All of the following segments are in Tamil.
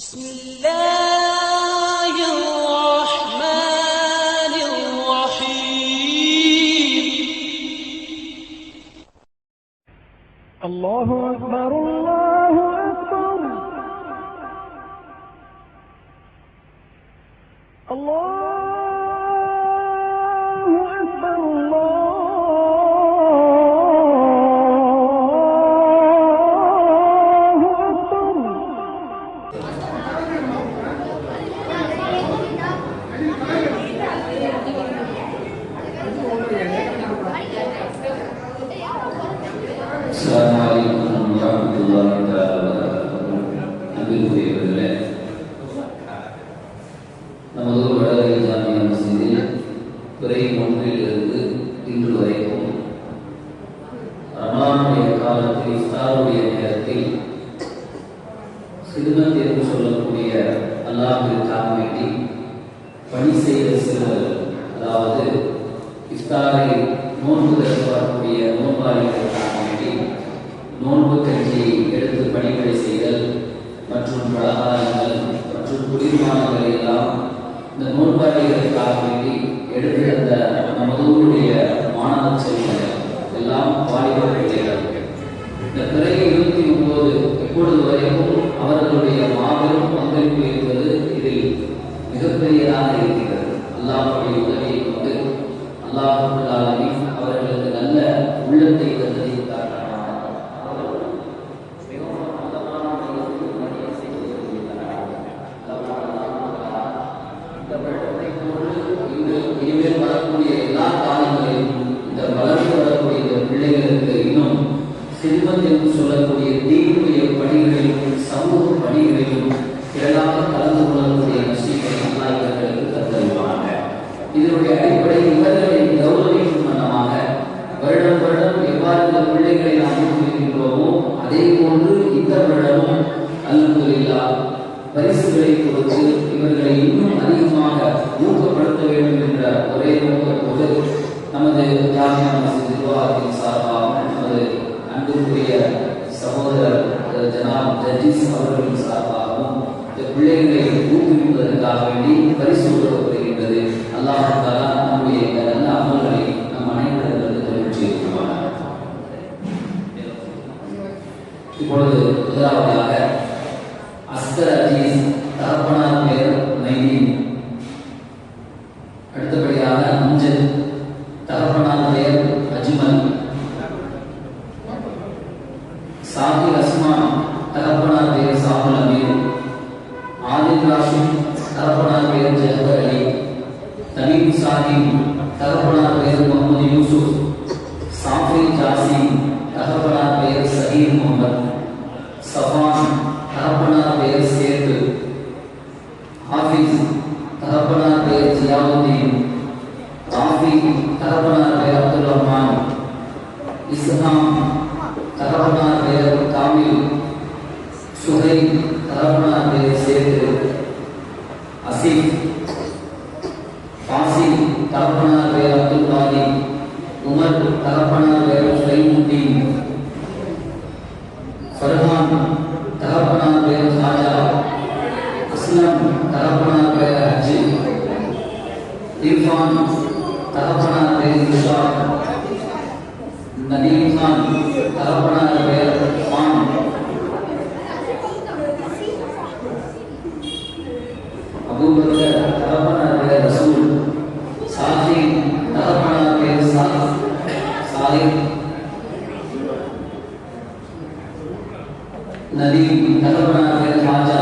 بسم الله الرحمن الرحيم الله أكبر الله أكبر الله أكبر الله أكبر. السلام عليكم ورحمة الله وبركاته. அன்பிற்குரியவர்களே, நமது வடகரை ஜாமியா மஸ்ஜிதில் பிறை ஒன்றிலிருந்து இன்று வரைக்கும் ரமலானுடைய காலத்தில் இஃப்தாருடைய நேரத்தில் சிறுமத் என்று சொல்லக்கூடிய அல்லாஹ்விற்காக வேண்டி பணி செய்த சிறுவர்கள், அதாவது இஃப்தாரை நோன்பு திறக்கக்கூடிய நோன்பாளிகளுக்காக வேண்டி நோன்பு கஞ்சியை எடுத்து பணிகளை செய்தல் மற்றும் பலகாரங்கள் மற்றும் குளிர்பானங்களை எல்லாம் இந்த நோன்பாளிகளுக்காக வேண்டி எடுத்து அந்த நமது ஊருடைய மாணவ செல்வங்கள் எல்லாம் வாலிபர் பிள்ளைகள். இந்த பிறை 29 எப்பொழுது வரைக்கும் அவர்களுடைய மாபெரும் பங்களிப்பு என்பது இதில் மிகப்பெரியதாக இருக்கிறது. அல்லாஹ்வுடைய உதவியை கொண்டு அல்லாஹ் அவர்களுக்கு நல்ல உள்ளத்தை தந்ததை இனிமேல் வரக்கூடிய எல்லா காலங்களிலும் இந்த வளர்ந்து வரக்கூடிய இந்த பிள்ளைகளுக்கு இன்னும் சிறுமத் என்று சொல்லக்கூடிய தீனுடைய பணிகளிலும் சமூக பணிகளிலும் திரளாக கலந்து கொள்ளக்கூடிய நசீபை அல்லாஹ் இவர்களுக்கு தந்தருவாங்க. இதனுடைய அடிப்படை இவர்களின் கௌரவிக்கும் வண்ணமாக வருடம் எவ்வாறு இந்த பிள்ளைகளை நாம் ஊக்குவிக்கின்றோமோ அதே போன்று இந்த வருடமும் அல்ஹம்துலில்லாஹ் பரிசுகளை கொடுத்து இவர்களை இன்னும் அதிகமாக ஊக்கப்படுத்த வேண்டும் என்ற ஒரே நோக்கத்தோடு நமது ஜாமியா மஸ்ஜித் நிர்வாகத்தின் சார்பாக நமது அன்புக்குரிய சகோதரர் ஜனாப் ஜஜீஸ் அவர்களின் சார்பாகவும் இந்த பிள்ளைகளை ஊக்குவிப்பதற்காக வேண்டி பரிசு கொடுக்கப்படுகின்றது. அல்லாஹ் தஆலா நம்முடைய நல்ல அமல்களை நம் அனைவரிடமிருந்து தொழில் செய்வார். இப்பொழுது முதலாவதாக அஸ்கர் அஜீஸ், தகப்பனார் பெயர் நைதீன். அடுத்தபடியாக அம்ஜத், தகப்பனார் பெயர் அஜ்மல். சாஹில் அஸ்மான், தகப்பனார் பெயர் சாஹுல் அமீர். ஆதில் ராஷித், தகப்பனார் பெயர் ஜஹர் அலி. தமீம் சாஹிப், தகப்பனார் பெயர் முகமது யூசுப். சாஃபில் ஜாசிம், தகப்பனார் பெயர் சஹீர் முகமது. சஃபான், தகப்பனார் பெயர் சேத்து. ஹாஃபிஸ், தகப்பனார் பெயர் ஜியாவுதீன். ராஃபி, தகப்பனார் பெயர் அப்துல் ரஹ்மான். இஸ்ஹாம், தகப்பனார் பெயர் காமில். சுஹைல், தகப்பனார் பெயர் சேத்து. அசீப், ஃபாசில், தகப்பனார் பெயர் அப்துல் காதி. உமர், தகப்பனார் பெயர் ஷைமுத்தீன். ஃபர்ஹான், தகப்பனார் பெயர் ஹாஜா. அஸ்லம், தகப்பனார் பெயர் ஹஜ்ஜி. இர்ஃபான், தகப்பனார் பெயர் இஷாக். நதீம் கான், தகப்பனார் பெயர் ஃபான். அபூபக்கர், தகப்பனார் பெயர் ரசூல். சாஹிப், தகப்பனார் பெயர் சாலிஹ். நதீம், தகப்பனார் பெயர் ஹாஜா.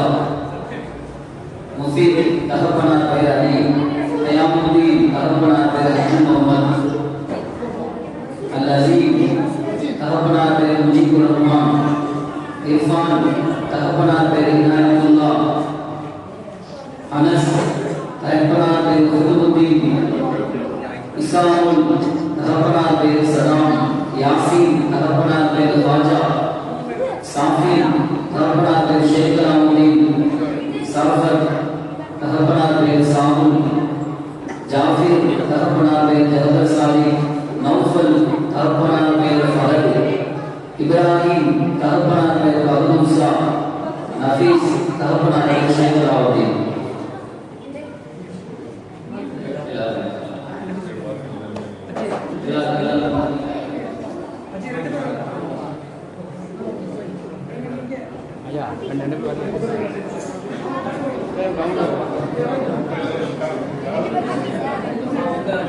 முஃபீத், தகப்பனார் பெயர் அலி. கயாமுத்தீன், தகப்பனார் பெயர் ஹசன் முகமது. அல்-அஸீம், தகப்பனார் பெயர் முஜீபுர் ரஹ்மான். இர்ஃபான், தகப்பனார் பெயர் இனாயத்துல்லாஹ். அனஸ், தகப்பனார் பெயர் குதுபுத்தீன். இஸ்ஸாமுல், தகப்பனார் பெயர் சலாம். யாசீன், தகப்பனார் பெயர் ஹாஜா. சாஃபின், தகப்பனார் பெயர் ஷேக் கலாமுதீன். சரஃபத், தகப்பனார் பெயர் சாமுல். ஜாஃபிர், தகப்பனார் பெயர் ஜஹர் சாலி. நௌஃபல், தகப்பனார் பெயர் ஃபரத். இப்ராஹிம், தகப்பனார் பெயர் அபு மூசா. நஃபீஸ், தகப்பனார் பெயர்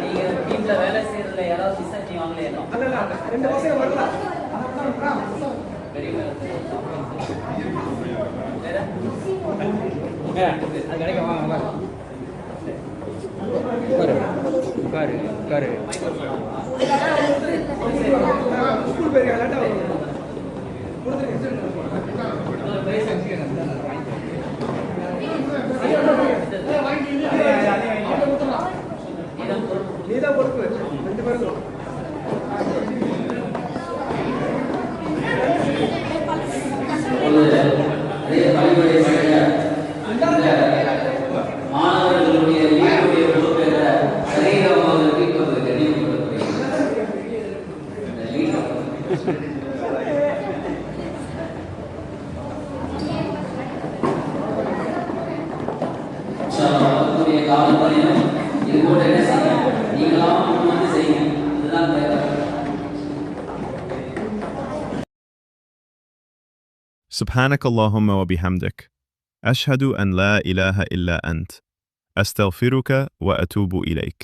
நீங்க வீட்டில் வேலை செய்யறதுல யாராவது விசாரிச்சு வாங்கலையா? பெரிய வேலை வேற அது கிடைக்க வாங்க உட்காரு உட்காரு நீதான் பொறுப்பு 2 பேருக்கும். அதே பள்ளியுடைய மாணவர்களுடைய வீட்டுடைய பொறுப்பேற்ற சரீரமாக இப்போது கணிவுடைய காலப்பணியும் இது கூட என்ன செய்யும்? நீங்களாம் வந்து செய்யும். இதுதான் தேவை. سبحانك اللهم وبحمدك أشهد أن لا إله إلا أنت أستغفرك وأتوب إليك